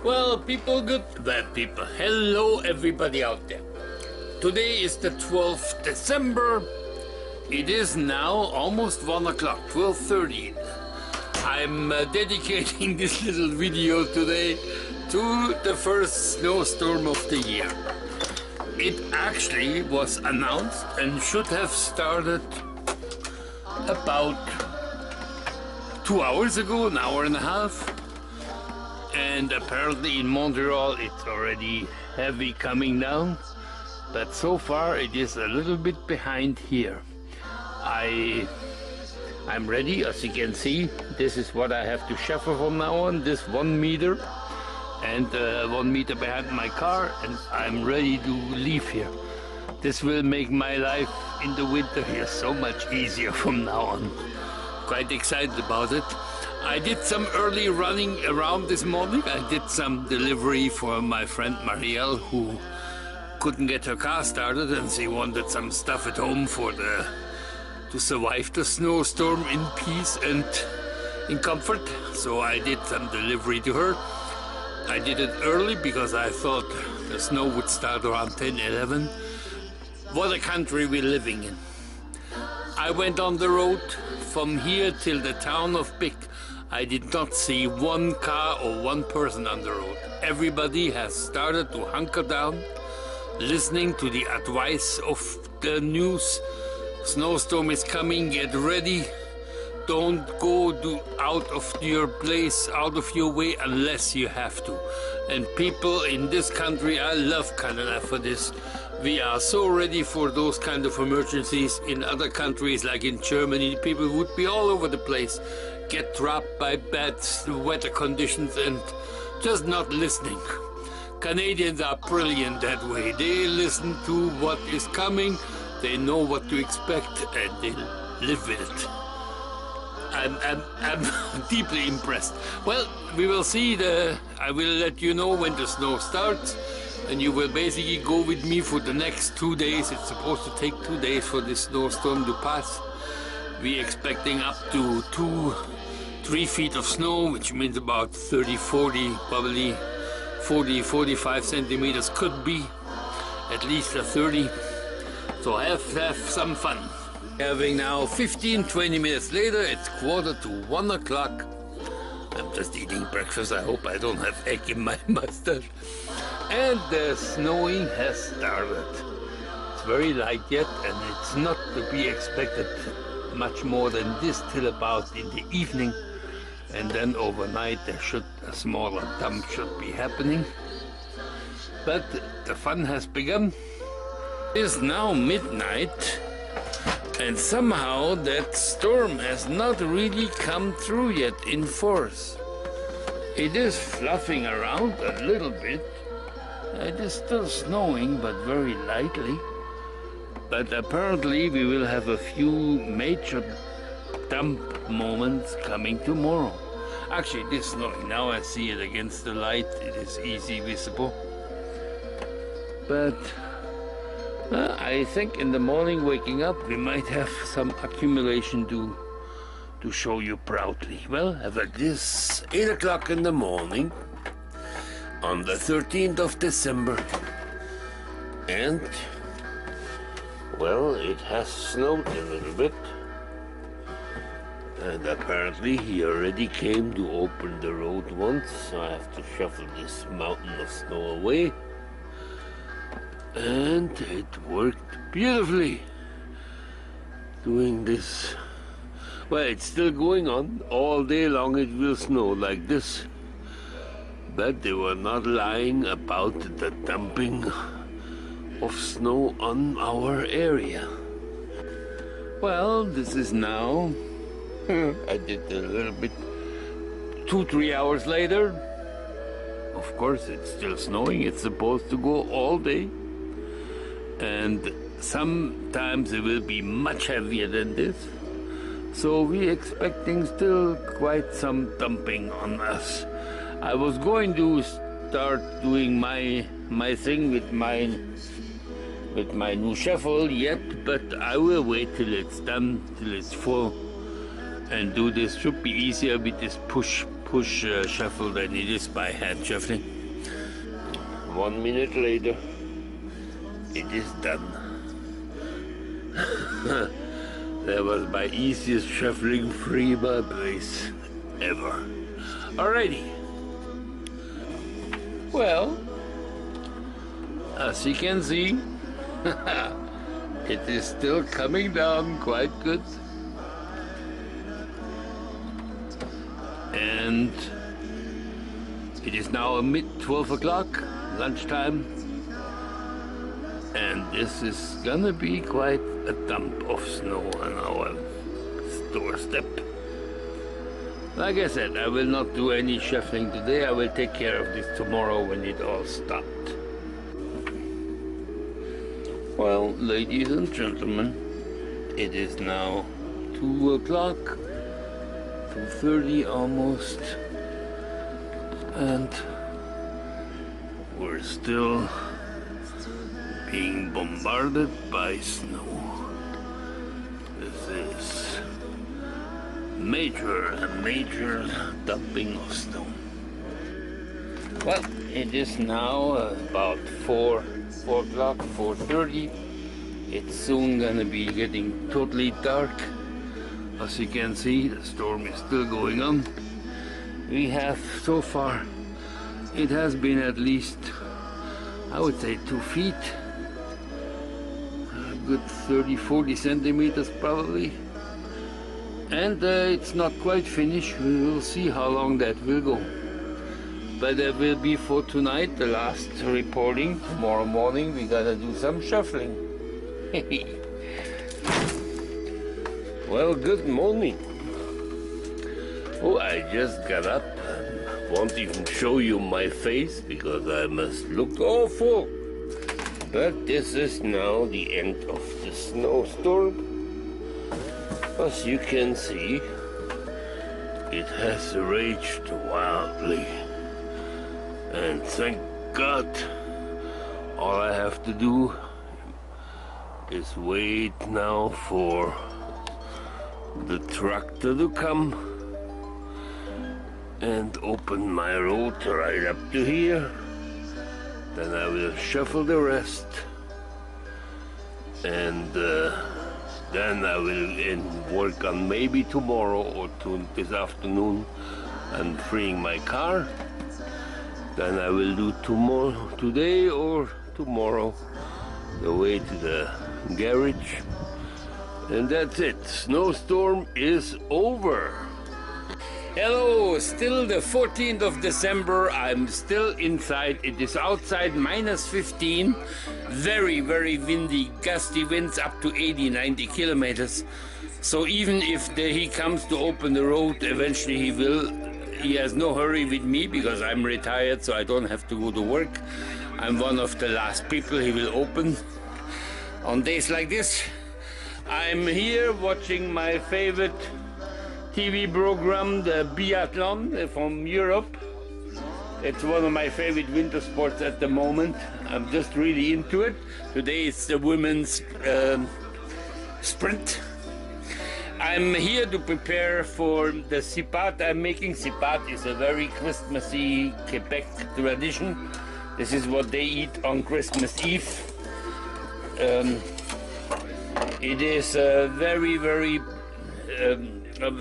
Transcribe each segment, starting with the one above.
Well, people, good, bad people. Hello, everybody out there. Today is the 12th December. It is now almost 1 o'clock, 12:30. I'm dedicating this little video today to the first snowstorm of the year. It actually was announced and should have started about 2 hours ago, an hour and a half. And apparently in Montreal it's already heavy coming down, but so far it is a little bit behind here. I'm ready, as you can see. This is what I have to shuffle from now on, this 1 meter and 1 meter behind my car, and I'm ready to leave here. This will make my life in the winter here so much easier from now on. Quite excited about it. I did some early running around this morning. I did some delivery for my friend Marielle, who couldn't get her car started, and she wanted some stuff at home to survive the snowstorm in peace and in comfort. So I did some delivery to her. I did it early because I thought the snow would start around 10, 11. What a country we're living in. I went on the road from here till the town of Pick. I did not see one car or one person on the road. Everybody has started to hunker down, listening to the advice of the news. Snowstorm is coming, get ready. Don't go out of your place, out of your way, unless you have to. And people in this country, I love Canada for this. We are so ready for those kind of emergencies. In other countries, like in Germany, people would be all over the place, get trapped by bad weather conditions and just not listening. Canadians are brilliant that way. They listen to what is coming, they know what to expect, and they live with it. I'm deeply impressed. Well, we will see. I will let you know when the snow starts, and you will basically go with me for the next 2 days. It's supposed to take 2 days for this snowstorm to pass. We're expecting up to 2-3 feet of snow, which means about 30, 40, probably 40, 45 centimeters, could be at least a 30. So have some fun. Having now 15-20 minutes later, it's 1:45 o'clock. I'm just eating breakfast. I hope I don't have egg in my mustache. And the snowing has started. It's very light yet, and it's not to be expected much more than this till about in the evening. And then overnight a smaller dump should be happening. But the fun has begun. It is now midnight, and somehow that storm has not really come through yet in force. It is fluffing around a little bit. It is still snowing, but very lightly. But apparently we will have a few major dump moments coming tomorrow. Actually, it is snowing. Now I see it against the light. It is easy visible. But I think in the morning waking up we might have some accumulation to show you proudly. Well, it is 8 o'clock in the morning on the 13th of December, and well, it has snowed a little bit, and apparently he already came to open the road once, so I have to shuffle this mountain of snow away. And it worked beautifully doing this. Well, it's still going on. All day long it will snow like this. But they were not lying about the dumping of snow on our area. Well, this is now, I did a little bit, 2-3 hours later. Of course, it's still snowing. It's supposed to go all day. And sometimes it will be much heavier than this. So we're expecting still quite some dumping on us. I was going to start doing my thing with my new shuffle yet, but I will wait till it's done, till it's full, and do this. Should be easier with this push push shuffle than it is by hand shuffling. 1 minute later, it is done. That was my easiest shuffling free my place ever. Alrighty. Well, as you can see, it is still coming down quite good. And it is now mid 12 o'clock, lunchtime. And this is gonna be quite a dump of snow on our doorstep. Like I said, I will not do any shuffling today. I will take care of this tomorrow when it all stopped. Well, ladies and gentlemen, it is now 2 o'clock, 2:30 almost, and we're still being bombarded by snow. This is a major dumping of snow. Well, it is now about 4 o'clock, 4:30. It's soon gonna be getting totally dark. As you can see, the storm is still going on. We have so far, it has been at least, I would say, 2 feet. A good 30-40 centimeters probably. And it's not quite finished. We will see how long that will go. But that will be for tonight, the last reporting. Tomorrow morning we gotta do some shuffling. Well, good morning. Oh, I just got up. Won't even show you my face because I must look awful. But this is now the end of the snowstorm. As you can see, it has raged wildly. And thank God, all I have to do is wait now for the tractor to come and open my road right up to here. Then I will shuffle the rest, and then I will work on maybe tomorrow or this afternoon and freeing my car. Then I will do today or tomorrow the way to the garage. And that's it. Snowstorm is over. Hello, still the 14th of December. I'm still inside. It is outside -15. Very, very windy, gusty winds up to 80, 90 kilometers. So even if he comes to open the road, eventually he will. He has no hurry with me because I'm retired, so I don't have to go to work. I'm one of the last people he will open on days like this. I'm here watching my favorite TV program, the biathlon from Europe. It's one of my favorite winter sports at the moment. I'm just really into it. Today it's the women's sprint. I'm here to prepare for the sipat I'm making. Sipat is a very Christmassy Quebec tradition. This is what they eat on Christmas Eve. It is a very, very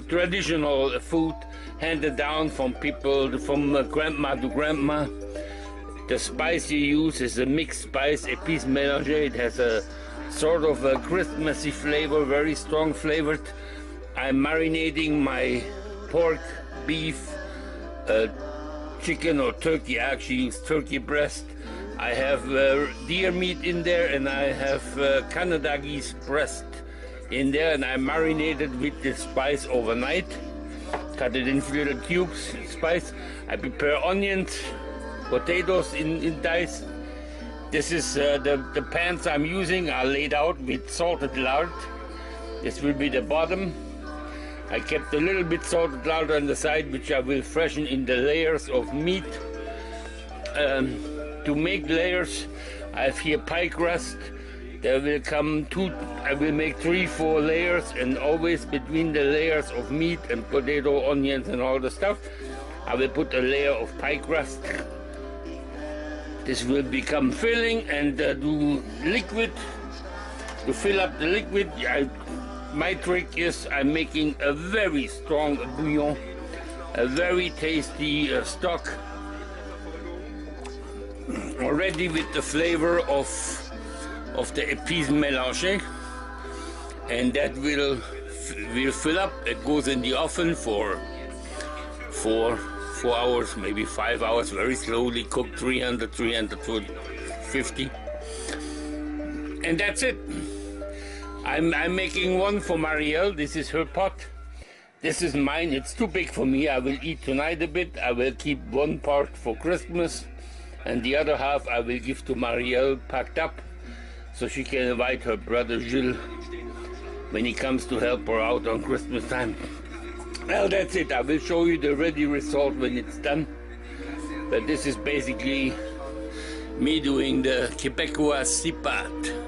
traditional food handed down from people, from grandma to grandma. The spice you use is a mixed spice, épices mélangées. It has a sort of a Christmassy flavor, very strong flavored. I'm marinating my pork, beef, chicken or turkey. I actually use turkey breast. I have deer meat in there, and I have Canadageese breast in there, and I marinated with this spice overnight. Cut it in little cubes, spice. I prepare onions, potatoes in dice. This is the pans I'm using are laid out with salted lard. This will be the bottom. I kept a little bit salted lard on the side, which I will freshen in the layers of meat. To make layers, I have here pie crust. There will come I will make 3-4 layers, and always between the layers of meat and potato, onions and all the stuff, I will put a layer of pie crust. This will become filling and do liquid. To fill up the liquid, my trick is I'm making a very strong bouillon, a very tasty stock, already with the flavor of the épices mélangées, and that will fill up. It goes in the oven for 4 hours, maybe 5 hours, very slowly cooked, 350, and that's it. I'm making one for Marielle. This is her pot. This is mine. It's too big for me. I will eat tonight a bit. I will keep one part for Christmas, and the other half I will give to Marielle packed up, so she can invite her brother Gilles when he comes to help her out on Christmas time. Well, that's it. I will show you the ready result when it's done. But this is basically me doing the Quebecois cipat.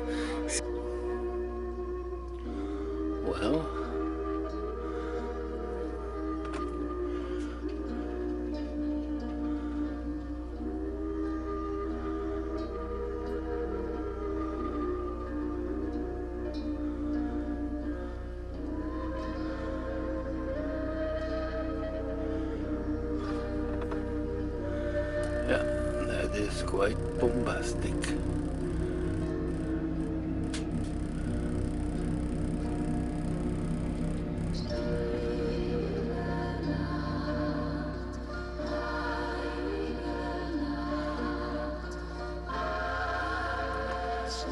Well, yeah, that is quite bombastic.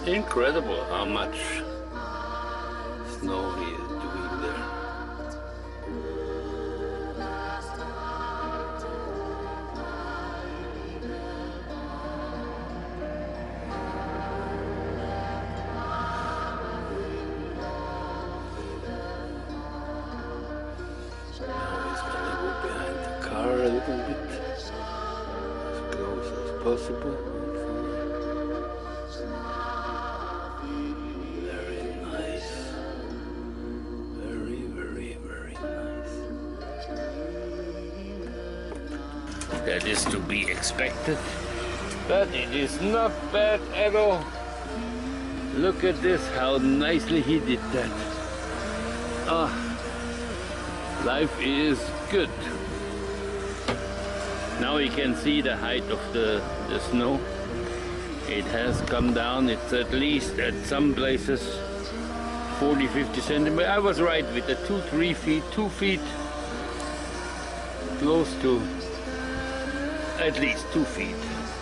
Incredible how much snow he is doing there. Now he's gonna go behind the car a little bit, as close as possible. That is to be expected, but it is not bad at all. Look at this, how nicely he did that. Ah, life is good. Now you can see the height of the snow. It has come down. It's at least at some places 40-50 centimeters. I was right with the 2-3 feet, 2 feet, close to at least 2 feet,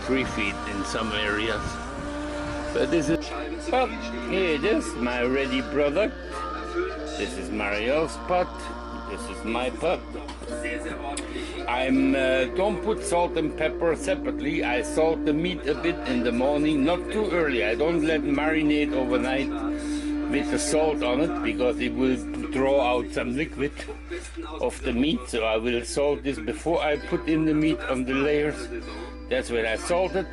3 feet in some areas. But this is, well, here it is, my ready product. This is Marielle's pot. This is my pot. Don't put salt and pepper separately. I salt the meat a bit in the morning, not too early. I don't let marinate overnight with the salt on it, because it will draw out some liquid of the meat. So I will salt this before I put in the meat on the layers. That's when I salt it.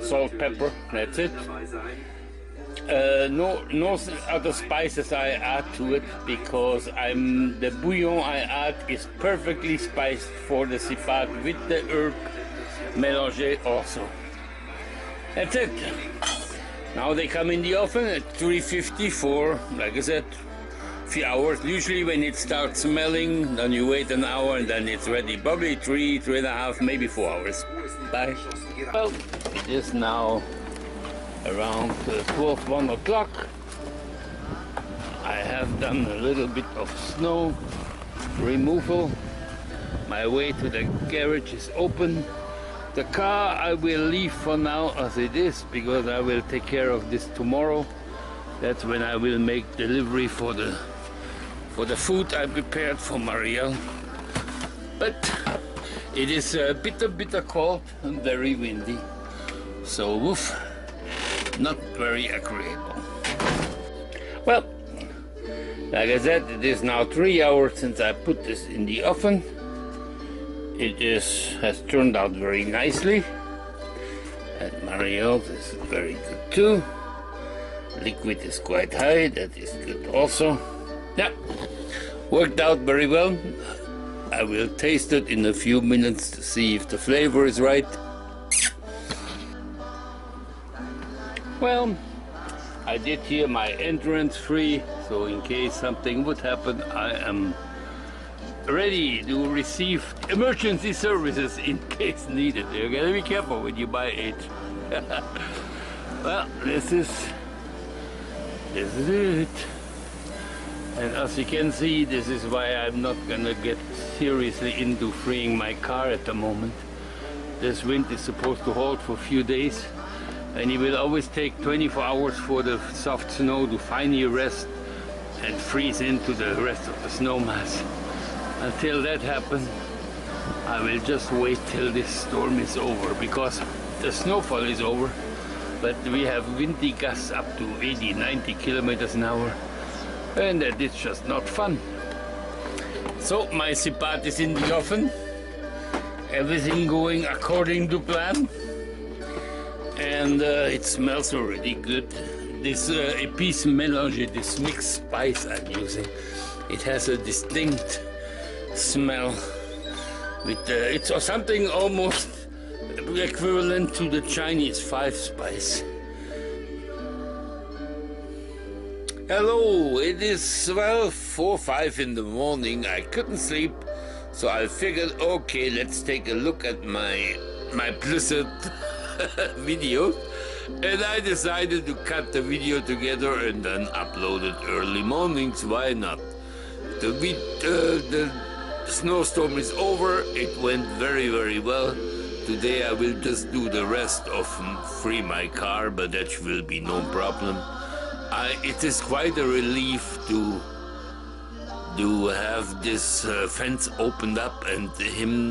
Salt, pepper, that's it. No other spices I add to it, because the bouillon I add is perfectly spiced for the cipat with the herb mélangé also. That's it. Now they come in the oven at 350 for, like I said, a few hours. Usually when it starts smelling, then you wait an hour and then it's ready. Probably 3.5, maybe 4 hours. Bye. Well, it is now around 1 o'clock. I have done a little bit of snow removal. My way to the garage is open. The car I will leave for now as it is, because I will take care of this tomorrow. That's when I will make delivery for the food I prepared for Marielle. But it is bitter cold and very windy, so woof, not very agreeable. Well, like I said, it is now 3 hours since I put this in the oven. It has turned out very nicely, and Marielle's is very good too. Liquid is quite high, that is good also. Yeah, worked out very well. I will taste it in a few minutes to see if the flavor is right. Well, I did here my entrance free, so in case something would happen, I am ready to receive emergency services in case needed. You gotta be careful when you buy it. Well, this is it. And as you can see, this is why I'm not gonna get seriously into freeing my car at the moment. This wind is supposed to hold for a few days, and it will always take 24 hours for the soft snow to finally rest and freeze into the rest of the snow mass. Until that happens, I will just wait till this storm is over, because the snowfall is over, but we have windy gusts up to 80-90 kilometers an hour, and that is just not fun. So my cipat is in the oven, everything going according to plan, and it smells already good. This épice mélange, this mixed spice I'm using, it has a distinct smell with it's something almost equivalent to the Chinese 5-spice. Hello, it is well 4-5 in the morning. I couldn't sleep, so I figured, okay, let's take a look at my Blizzard video, and I decided to cut the video together and then upload it early mornings. Why not? The snowstorm is over. It went very, very well. Today I will just do the rest of free my car, but that will be no problem. It is quite a relief to have this fence opened up and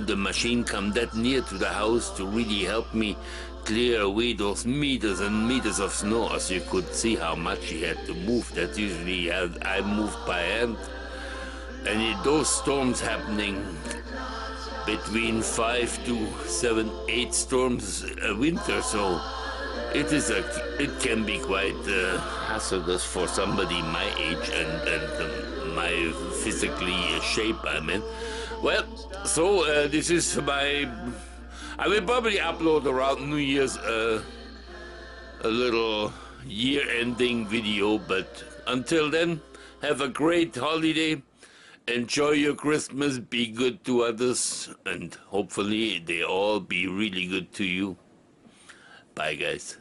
the machine come that near to the house to really help me clear away those meters and meters of snow. As you could see how much he had to move. That usually I moved by hand. And those storms happening between 5 to 7, 8 storms a winter, so it can be quite hazardous for somebody my age and my physically shape I'm in. Well, so this is I will probably upload around New Year's a little year-ending video, but until then, have a great holiday. Enjoy your Christmas, be good to others, and hopefully they all be really good to you. Bye, guys.